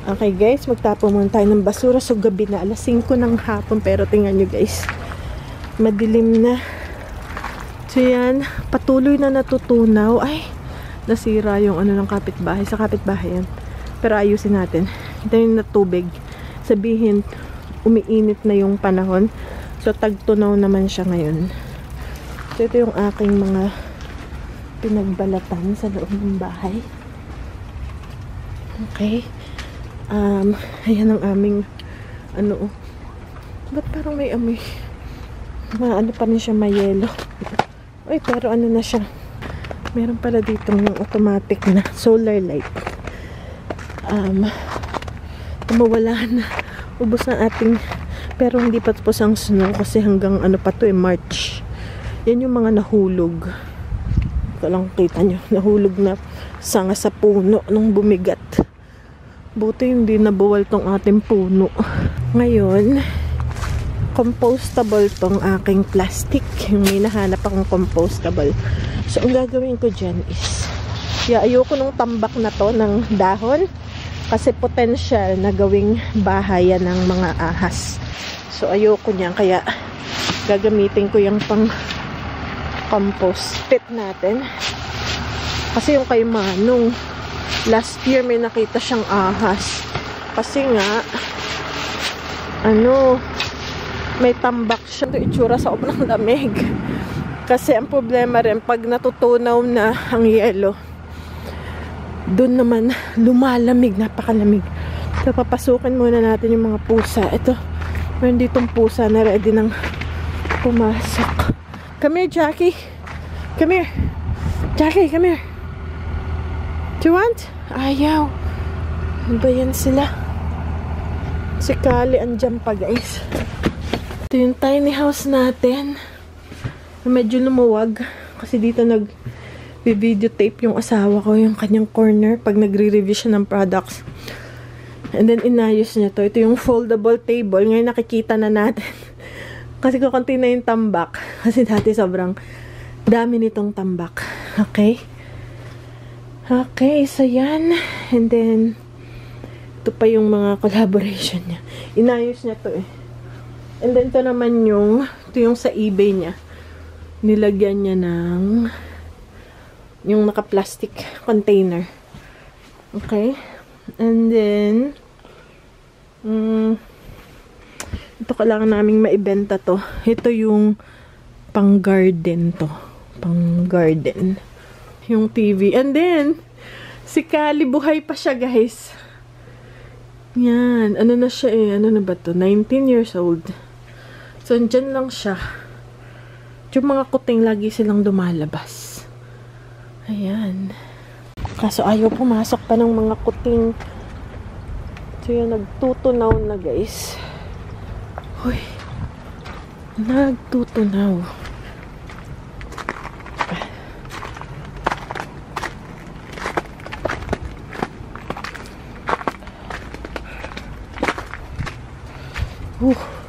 Okay guys, magtapon muna tayo ng basura. So gabi na, alas 5 ng hapon. Pero tingnan nyo guys, madilim na. So yan, patuloy na natutunaw. Ay, nasira yung ano ng kapitbahay. Sa kapitbahay yan. Pero ayusin natin. Ito yung natubig. Sabihin, umiinit na yung panahon. So tagtunaw naman siya ngayon. So ito yung aking mga pinagbalatan sa loob ng bahay. Okay. Ayan ang aming ano, ba't parang may amoy, ano pa rin siya, may yelo. Ay, pero ano na siya, meron pala dito yung automatic na solar light. Mawala na, ubos na ating, pero hindi pa tapos ang snow kasi hanggang ano pa to March. Yan yung mga nahulog. Ito lang kita nyo, nahulog na sanga sa puno nung bumigat. Buti hindi nabuwal tong ating puno. Ngayon, compostable tong aking plastic. Yung may nahanap akong compostable. So, ang gagawin ko dyan is, ayoko nung tambak na to ng dahon. Kasi potential na gawing bahayan ng mga ahas. So, ayoko niyan. Kaya, gagamitin ko yung pang compost pit natin. Kasi yung kay Manong, last year may nakita siyang ahas. Kasi nga, may tambak siya. Ito itsura sa sobrang lamig. Kasi ang problema rin, pag natutunaw na ang yelo, doon naman lumalamig, napakalamig. So, papasukin muna natin yung mga pusa. Ito, meron ditong pusa na ready nang pumasok. Come here, Jackie. Come here. Jackie, come here. Do you want? Ayaw. Ano ba yan sila? Si Kali andyan pa guys. Ito yung tiny house natin. Medyo lumuwag. Kasi dito nag-videotape yung asawa ko. Yung kanyang corner. Pag nagre-review siya ng products. And then inayos niya to. Ito yung foldable table. Ngayon nakikita na natin. Kasi kukunti na yung tambak. Kasi dati sobrang dami nitong tambak. Okay? Okay, so yan. And then, ito pa yung mga collaboration niya. Inayos niya to eh. And then, ito naman ito yung sa eBay niya. Nilagyan niya ng yung naka-plastic container. Okay? And then, ito kailangan naming maibenta to. Ito yung pang-garden to. Pang-garden. Yung TV. And then, si Kali, buhay pa siya, guys. Yan. Ano na siya eh? Ano na ba to? 19 years old. So, andyan lang siya. Yung mga kuting, lagi silang lumalabas. Ayan. Kaso, ayaw pumasok pa ng mga kuting. So, yan. Nagtutunaw na, guys. Uy. Nagtutunaw.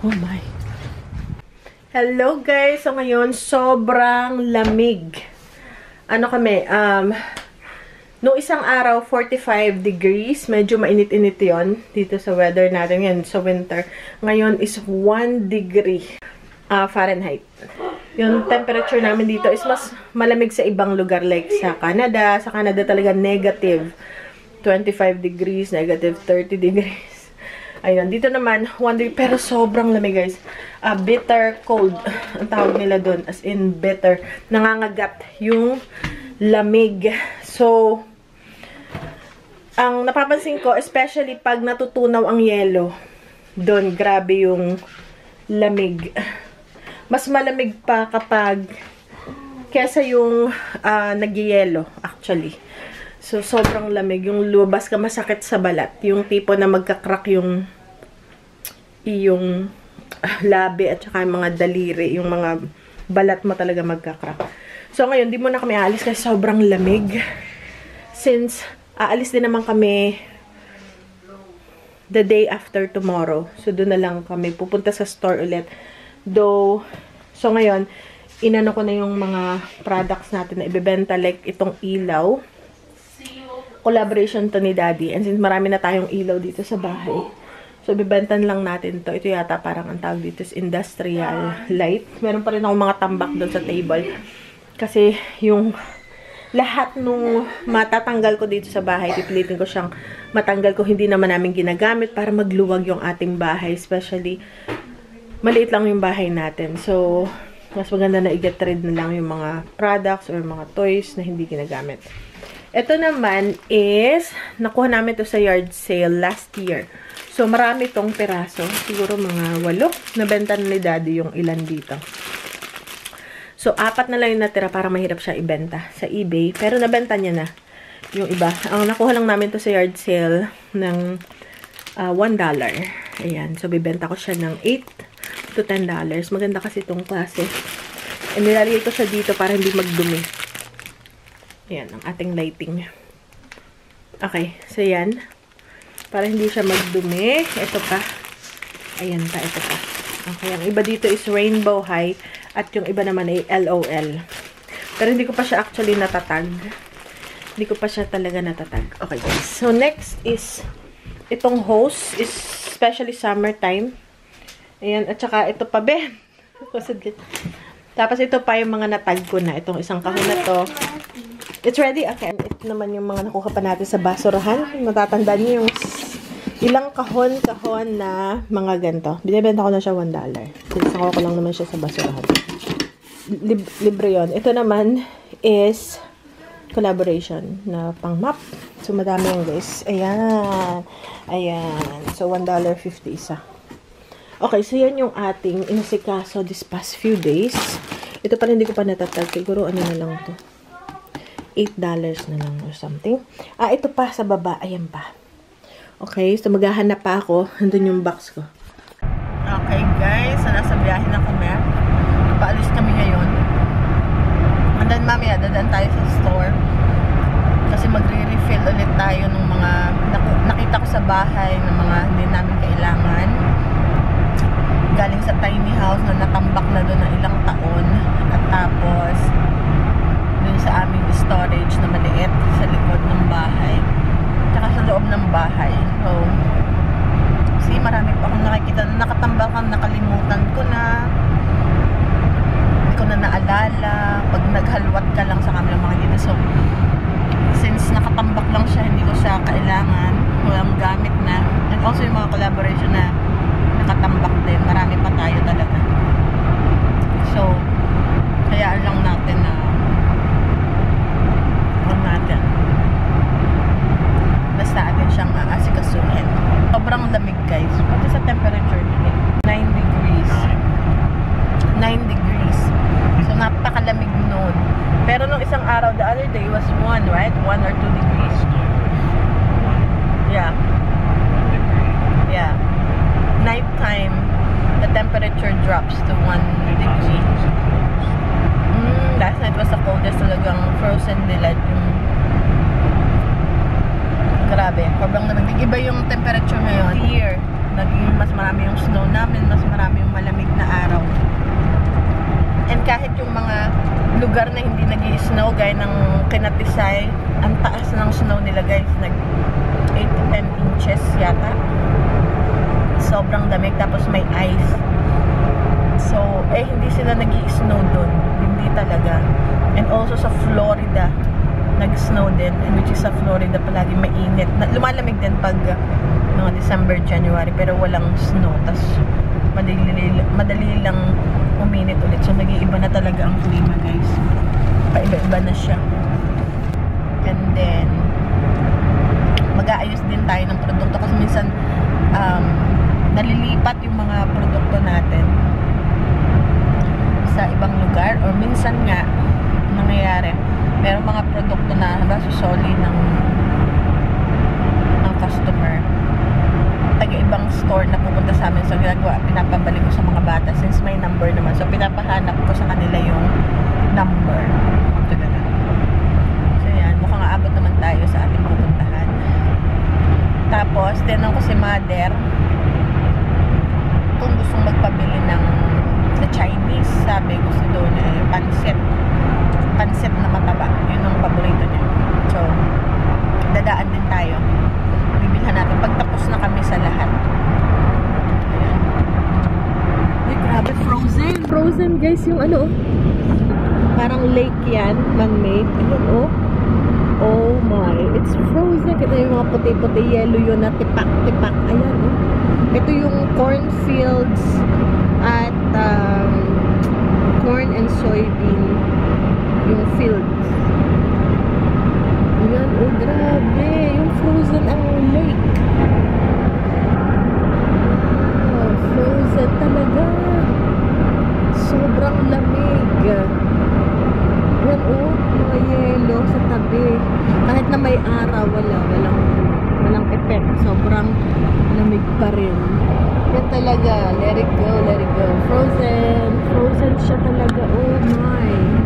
Oh my. Hello guys. So ngayon, sobrang lamig. Ano kami? No isang araw, 45 degrees. Medyo mainit-init yon dito sa weather natin. Yan, sa winter. Ngayon is 1 degree Fahrenheit. Yung temperature namin dito is mas malamig sa ibang lugar. Like sa Canada. Sa Canada talaga negative 25 degrees, negative 30 degrees. Ayun, dito naman, 1 degree, pero sobrang lamig guys. Bitter cold, ang tawag nila doon. As in, bitter. Nangangagat yung lamig. So, ang napapansin ko, especially pag natutunaw ang yelo, doon, grabe yung lamig. Mas malamig pa kapag, kesa yung nagyayelo, actually. So, sobrang lamig. Yung lumabas ka, masakit sa balat. Yung tipo na magkakrak yung labi at saka yung mga daliri. Yung mga balat mo talaga magkakrak. So, ngayon, di muna kami aalis kasi sobrang lamig. Since, aalis din naman kami the day after tomorrow. So, doon na lang kami pupunta sa store ulit. Though, so ngayon, inano ko na yung mga products natin na ibebenta. Like, itong ilaw. collaboration to ni Daddy. And since marami na tayong ilaw dito sa bahay, so bibentan lang natin to. Ito yata parang ang tawag dito is industrial light. Meron pa rin akong mga tambak doon sa table. Kasi yung lahat nung matatanggal ko dito sa bahay, pipilitin ko siyang matanggal ko. Hindi naman namin ginagamit para magluwag yung ating bahay. Especially, maliit lang yung bahay natin. So, mas maganda na i-get rid na lang yung mga products or mga toys na hindi ginagamit. Ito naman is, nakuha namin to sa yard sale last year. So, marami tong piraso. Siguro mga 8. Nabenta na ni Daddy yung ilan dito. So, 4 na lang yung natira para mahirap siya ibenta sa eBay. Pero nabenta niya na yung iba. Ang nakuha lang namin to sa yard sale ng $1. Ayan. So, bibenta ko siya ng $8 to $10. Maganda kasi itong klase. And nilalagay ko siya dito para hindi magdumi. Ayan, ang ating lighting. Okay, so yan. Para hindi siya magdumi. Ito pa. Ayan pa, ito pa. Okay, ang iba dito is Rainbow High. At yung iba naman ay LOL. Pero hindi ko pa siya actually natatag. Hindi ko pa siya talaga natatag. Okay, guys. So, next is itong hose is especially summertime. Ayan, at saka ito pa, Ben. Tapos ito pa yung mga natag ko na. Itong isang kahon na to. It's ready? Okay. Ito naman yung mga nakuha pa natin sa basurahan. Matatandaan niyo yung ilang kahon na mga ganito. Binibenta ko na siya $1. Sinasakuha ko lang naman siya sa basurahan. Libre yun. Ito naman is collaboration na pang map. So, madami yung guys. Ayan. Ayan. So, $1.50 isa. Okay, so yan yung ating inasikaso this past few days. Ito pala hindi ko pa natatag. Siguro ano na lang to. $8 na lang or something. Ah, ito pa sa baba. Ayan pa. Okay, so maghahanap pa ako. Nandun yung box ko. Okay guys, so nasa biyahe na kami. Paalis kami ngayon. And then mamaya, dadaan tayo sa store. Kasi magre-refill ulit tayo ng mga nakita ko sa bahay ng mga hindi namin kailangan. Galing sa tiny house na natambak na doon ng ilang taon. At tapos, doon sa aming storage na maliit sa likod ng bahay. Tsaka sa loob ng bahay. So, see, marami pa akong nakikita na nakatambakan, nakalimutan ko na. Hindi ko na naalala. Pag naghalwat ka lang sa kami ng mga gina. So, since nakatambak lang siya, hindi ko siya kailangan. Walang gamit na. And also yung mga collaboration na nakatambak din. Marami pa tayo talaga. So, hayaan lang natin na basta atin siyang aasikasuhin. Sobrang lamig guys. Pati sa temperature 9 degrees. 9 degrees. So, napakalamig noon. Pero nung isang araw, the other day was 1, right? 1 or 2 degrees. Yeah. Yeah. Nighttime, the temperature drops to 1 degree. Last night was the coldest, talagang frozen nila yung grabe, sobrang lamig. Iba yung temperature ngayon. Here, naging mas marami yung snow namin, mas marami yung malamig na araw. And kahit yung mga lugar na hindi nag-i-snow, gaya ng Kinatisay, ang taas ng snow nila guys, nag 8 to 10 inches yata. Sobrang lamig, tapos may ice. So, hindi sila nag-i-snow doon. Hindi talaga. And also sa Florida, nag-snow din. And which is sa Florida, palagi mainit. Lumalamig din pag mga December, January, pero walang snow. Tapos, madali lang uminit ulit. So, nag-iiba na talaga ang klima, guys. Paiba-iba na siya. And then, mag-aayos din tayo ng produkto. Kasi minsan, nalilipat yung mga produkto natin sa ibang lugar. Or minsan nga, nangyayari, merong mga produkto na nasusoli ng customer. Taga-ibang store na pupunta sa amin. So, ginagawa, pinapabalik ko sa mga bata since may number naman. So, pinapahanap ko sa kanila yung number. So, yan. Mukhang aabot naman tayo sa ating pupuntahan. Tapos, tinanong ko si Mother kung gustong magpabili ng the Chinese. Sabi, gusto doon pansit. Pansit na mataba. Yun ang paborito niya. So, Dadaan din tayo. Bibilhan natin. Pagtapos na kami sa lahat. Ayan. Ay, grabe. Frozen. Frozen, guys. Yung ano, parang lake yan. Man-made. Ayan, oh. Oh my. It's frozen. Kita yung mga puti-puti yellow yun na tipak-tipak. Ayan, oh. Ito yung cornfields at corn and soybean yung fields. Ayan, oh grabe. Yung frozen ang lake. Wow, frozen talaga. Sobrang lamig. Ayan, oh, mga yelo sa tabi. Kahit na may araw, walang effect. Sobrang lamig pa rin. Yan talaga. Let it go, let it go. Frozen. Frozen siya talaga. Oh my.